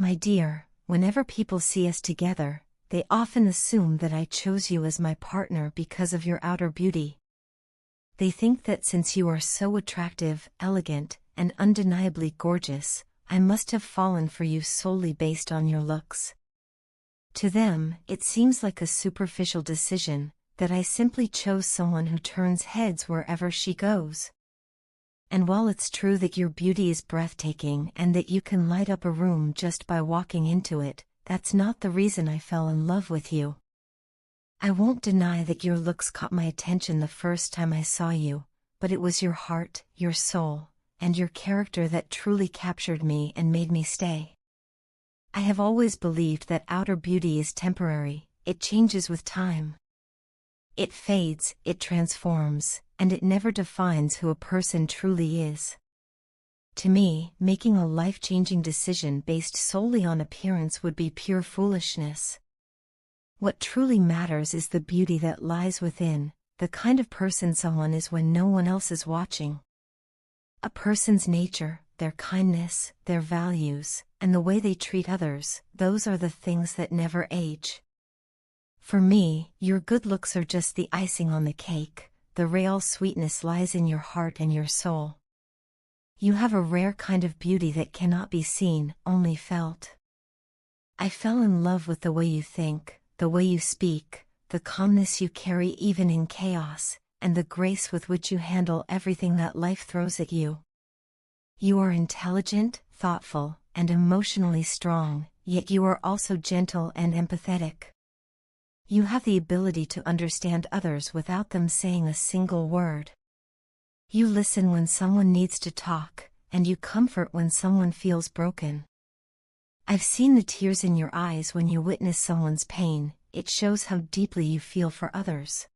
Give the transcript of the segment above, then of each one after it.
My dear, whenever people see us together, they often assume that I chose you as my partner because of your outer beauty. They think that since you are so attractive, elegant, and undeniably gorgeous, I must have fallen for you solely based on your looks. To them, it seems like a superficial decision, that I simply chose someone who turns heads wherever she goes. And while it's true that your beauty is breathtaking and that you can light up a room just by walking into it, that's not the reason I fell in love with you. I won't deny that your looks caught my attention the first time I saw you, but it was your heart, your soul, and your character that truly captured me and made me stay. I have always believed that outer beauty is temporary, it changes with time. It fades, it transforms, and it never defines who a person truly is. To me, making a life-changing decision based solely on appearance would be pure foolishness. What truly matters is the beauty that lies within, the kind of person someone is when no one else is watching. A person's nature, their kindness, their values, and the way they treat others, those are the things that never age. For me, your good looks are just the icing on the cake. The real sweetness lies in your heart and your soul. You have a rare kind of beauty that cannot be seen, only felt. I fell in love with the way you think, the way you speak, the calmness you carry even in chaos, and the grace with which you handle everything that life throws at you. You are intelligent, thoughtful, and emotionally strong, yet you are also gentle and empathetic. You have the ability to understand others without them saying a single word. You listen when someone needs to talk, and you comfort when someone feels broken. I've seen the tears in your eyes when you witness someone's pain. It shows how deeply you feel for others.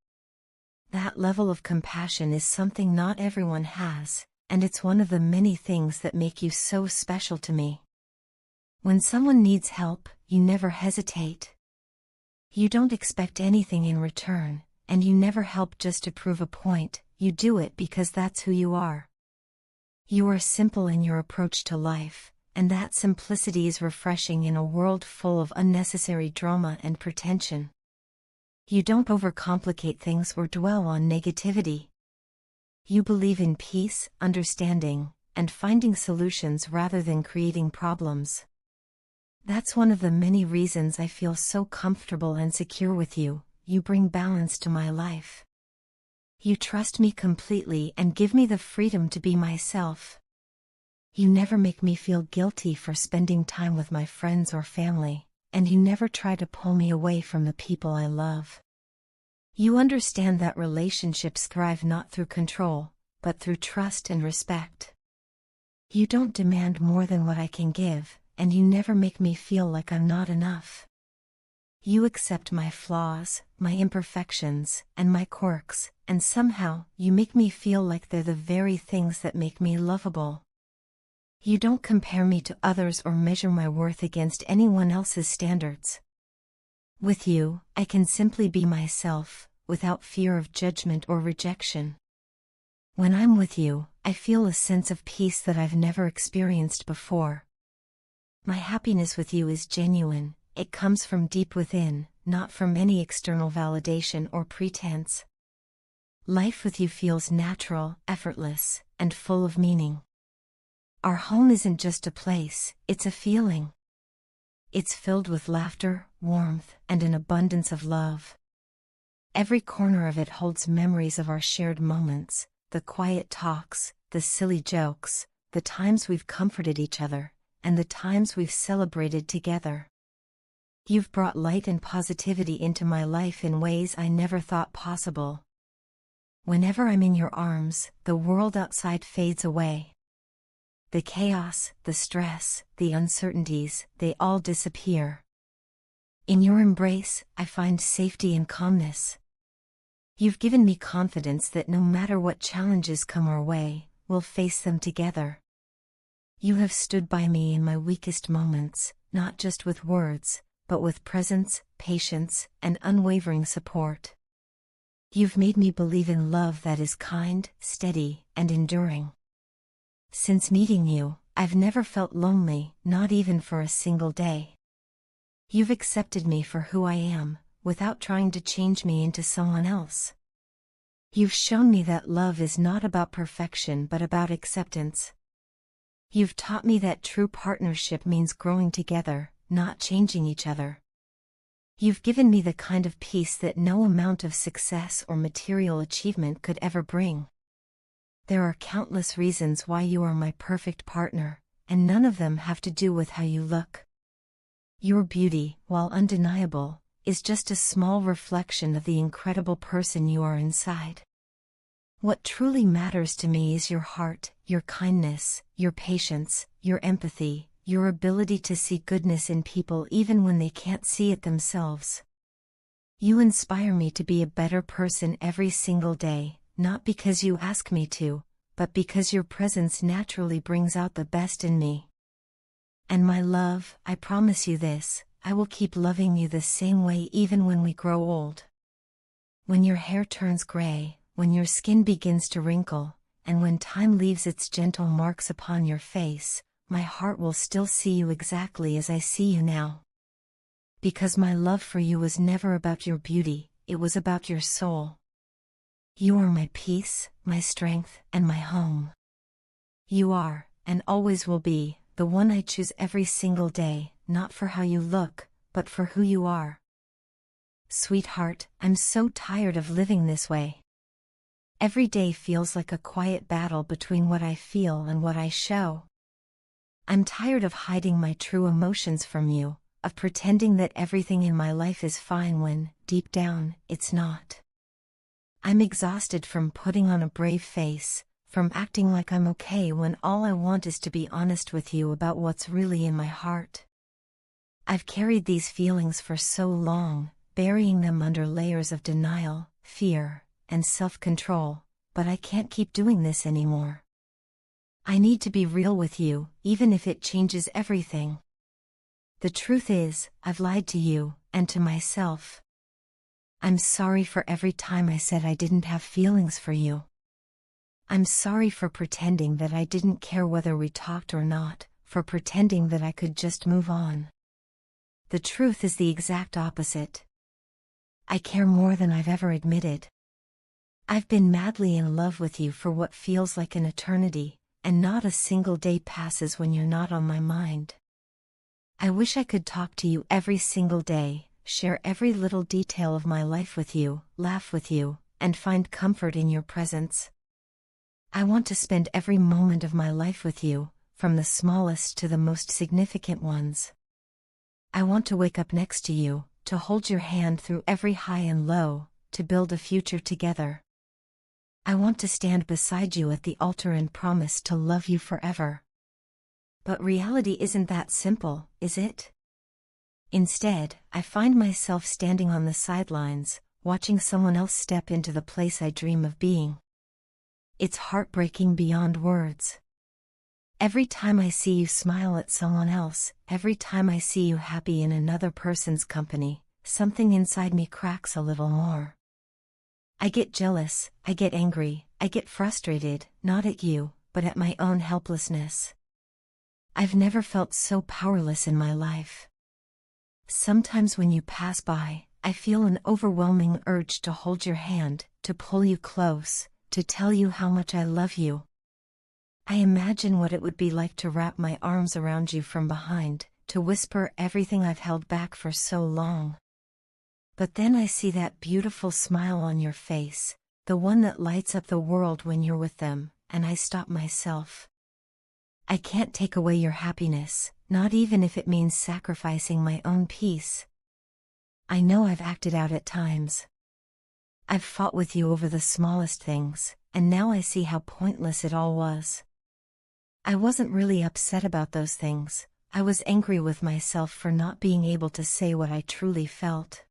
That level of compassion is something not everyone has, and it's one of the many things that make you so special to me. When someone needs help, you never hesitate. You don't expect anything in return, and you never help just to prove a point, you do it because that's who you are. You are simple in your approach to life, and that simplicity is refreshing in a world full of unnecessary drama and pretension. You don't overcomplicate things or dwell on negativity. You believe in peace, understanding, and finding solutions rather than creating problems. That's one of the many reasons I feel so comfortable and secure with you. You bring balance to my life. You trust me completely and give me the freedom to be myself. You never make me feel guilty for spending time with my friends or family, and you never try to pull me away from the people I love. You understand that relationships thrive not through control, but through trust and respect. You don't demand more than what I can give, and you never make me feel like I'm not enough. You accept my flaws, my imperfections, and my quirks, and somehow, you make me feel like they're the very things that make me lovable. You don't compare me to others or measure my worth against anyone else's standards. With you, I can simply be myself, without fear of judgment or rejection. When I'm with you, I feel a sense of peace that I've never experienced before. My happiness with you is genuine, it comes from deep within, not from any external validation or pretense. Life with you feels natural, effortless, and full of meaning. Our home isn't just a place, it's a feeling. It's filled with laughter, warmth, and an abundance of love. Every corner of it holds memories of our shared moments, the quiet talks, the silly jokes, the times we've comforted each other, and the times we've celebrated together. You've brought light and positivity into my life in ways I never thought possible. Whenever I'm in your arms, the world outside fades away. The chaos, the stress, the uncertainties, they all disappear. In your embrace, I find safety and calmness. You've given me confidence that no matter what challenges come our way, we'll face them together. You have stood by me in my weakest moments, not just with words, but with presence, patience, and unwavering support. You've made me believe in love that is kind, steady, and enduring. Since meeting you, I've never felt lonely, not even for a single day. You've accepted me for who I am, without trying to change me into someone else. You've shown me that love is not about perfection but about acceptance. You've taught me that true partnership means growing together, not changing each other. You've given me the kind of peace that no amount of success or material achievement could ever bring. There are countless reasons why you are my perfect partner, and none of them have to do with how you look. Your beauty, while undeniable, is just a small reflection of the incredible person you are inside. What truly matters to me is your heart, your kindness, your patience, your empathy, your ability to see goodness in people even when they can't see it themselves. You inspire me to be a better person every single day, not because you ask me to, but because your presence naturally brings out the best in me. And my love, I promise you this, I will keep loving you the same way even when we grow old. When your hair turns gray, when your skin begins to wrinkle, and when time leaves its gentle marks upon your face, my heart will still see you exactly as I see you now. Because my love for you was never about your beauty, it was about your soul. You are my peace, my strength, and my home. You are, and always will be, the one I choose every single day, not for how you look, but for who you are. Sweetheart, I'm so tired of living this way. Every day feels like a quiet battle between what I feel and what I show. I'm tired of hiding my true emotions from you, of pretending that everything in my life is fine when, deep down, it's not. I'm exhausted from putting on a brave face, from acting like I'm okay when all I want is to be honest with you about what's really in my heart. I've carried these feelings for so long, burying them under layers of denial, fear, and self-control, but I can't keep doing this anymore. I need to be real with you, even if it changes everything. The truth is, I've lied to you, and to myself. I'm sorry for every time I said I didn't have feelings for you. I'm sorry for pretending that I didn't care whether we talked or not, for pretending that I could just move on. The truth is the exact opposite. I care more than I've ever admitted. I've been madly in love with you for what feels like an eternity, and not a single day passes when you're not on my mind. I wish I could talk to you every single day, share every little detail of my life with you, laugh with you, and find comfort in your presence. I want to spend every moment of my life with you, from the smallest to the most significant ones. I want to wake up next to you, to hold your hand through every high and low, to build a future together. I want to stand beside you at the altar and promise to love you forever. But reality isn't that simple, is it? Instead, I find myself standing on the sidelines, watching someone else step into the place I dream of being. It's heartbreaking beyond words. Every time I see you smile at someone else, every time I see you happy in another person's company, something inside me cracks a little more. I get jealous, I get angry, I get frustrated, not at you, but at my own helplessness. I've never felt so powerless in my life. Sometimes when you pass by, I feel an overwhelming urge to hold your hand, to pull you close, to tell you how much I love you. I imagine what it would be like to wrap my arms around you from behind, to whisper everything I've held back for so long. But then I see that beautiful smile on your face, the one that lights up the world when you're with them, and I stop myself. I can't take away your happiness, not even if it means sacrificing my own peace. I know I've acted out at times. I've fought with you over the smallest things, and now I see how pointless it all was. I wasn't really upset about those things, I was angry with myself for not being able to say what I truly felt.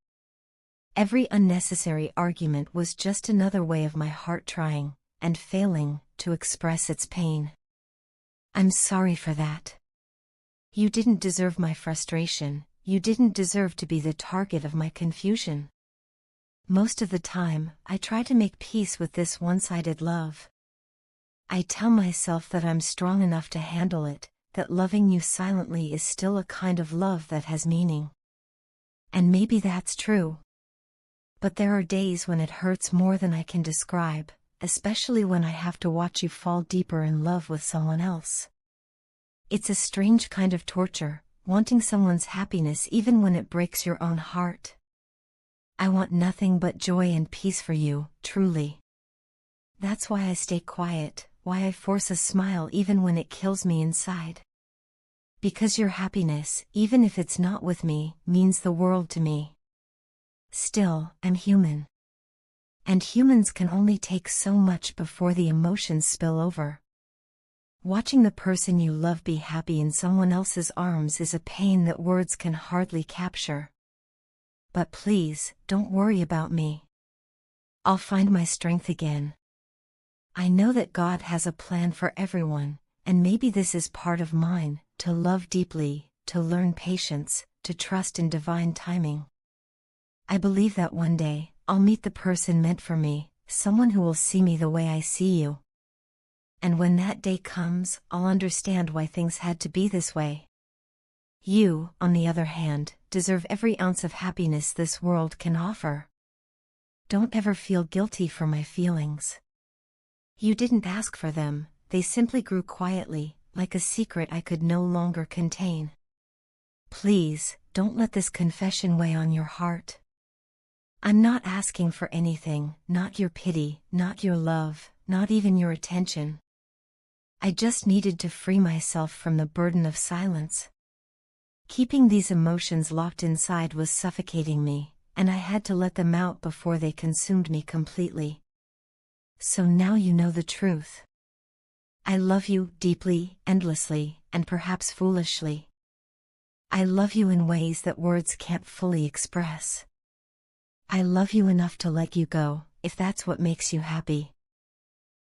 Every unnecessary argument was just another way of my heart trying, and failing, to express its pain. I'm sorry for that. You didn't deserve my frustration, you didn't deserve to be the target of my confusion. Most of the time, I try to make peace with this one-sided love. I tell myself that I'm strong enough to handle it, that loving you silently is still a kind of love that has meaning. And maybe that's true. But there are days when it hurts more than I can describe, especially when I have to watch you fall deeper in love with someone else. It's a strange kind of torture, wanting someone's happiness even when it breaks your own heart. I want nothing but joy and peace for you, truly. That's why I stay quiet, why I force a smile even when it kills me inside. Because your happiness, even if it's not with me, means the world to me. Still, I'm human. And humans can only take so much before the emotions spill over. Watching the person you love be happy in someone else's arms is a pain that words can hardly capture. But please, don't worry about me. I'll find my strength again. I know that God has a plan for everyone, and maybe this is part of mine, to love deeply, to learn patience, to trust in divine timing. I believe that one day, I'll meet the person meant for me, someone who will see me the way I see you. And when that day comes, I'll understand why things had to be this way. You, on the other hand, deserve every ounce of happiness this world can offer. Don't ever feel guilty for my feelings. You didn't ask for them, they simply grew quietly, like a secret I could no longer contain. Please, don't let this confession weigh on your heart. I'm not asking for anything, not your pity, not your love, not even your attention. I just needed to free myself from the burden of silence. Keeping these emotions locked inside was suffocating me, and I had to let them out before they consumed me completely. So now you know the truth. I love you deeply, endlessly, and perhaps foolishly. I love you in ways that words can't fully express. I love you enough to let you go, if that's what makes you happy.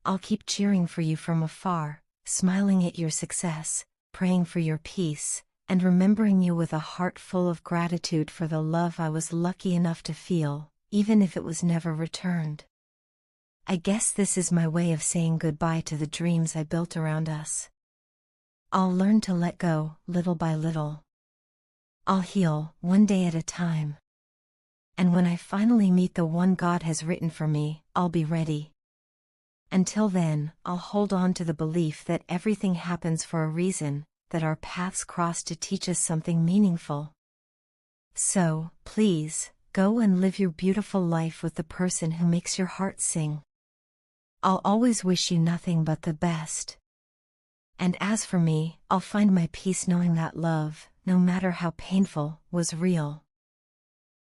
I'll keep cheering for you from afar, smiling at your success, praying for your peace, and remembering you with a heart full of gratitude for the love I was lucky enough to feel, even if it was never returned. I guess this is my way of saying goodbye to the dreams I built around us. I'll learn to let go, little by little. I'll heal, one day at a time. And when I finally meet the one God has written for me, I'll be ready. Until then, I'll hold on to the belief that everything happens for a reason, that our paths cross to teach us something meaningful. So, please, go and live your beautiful life with the person who makes your heart sing. I'll always wish you nothing but the best. And as for me, I'll find my peace knowing that love, no matter how painful, was real.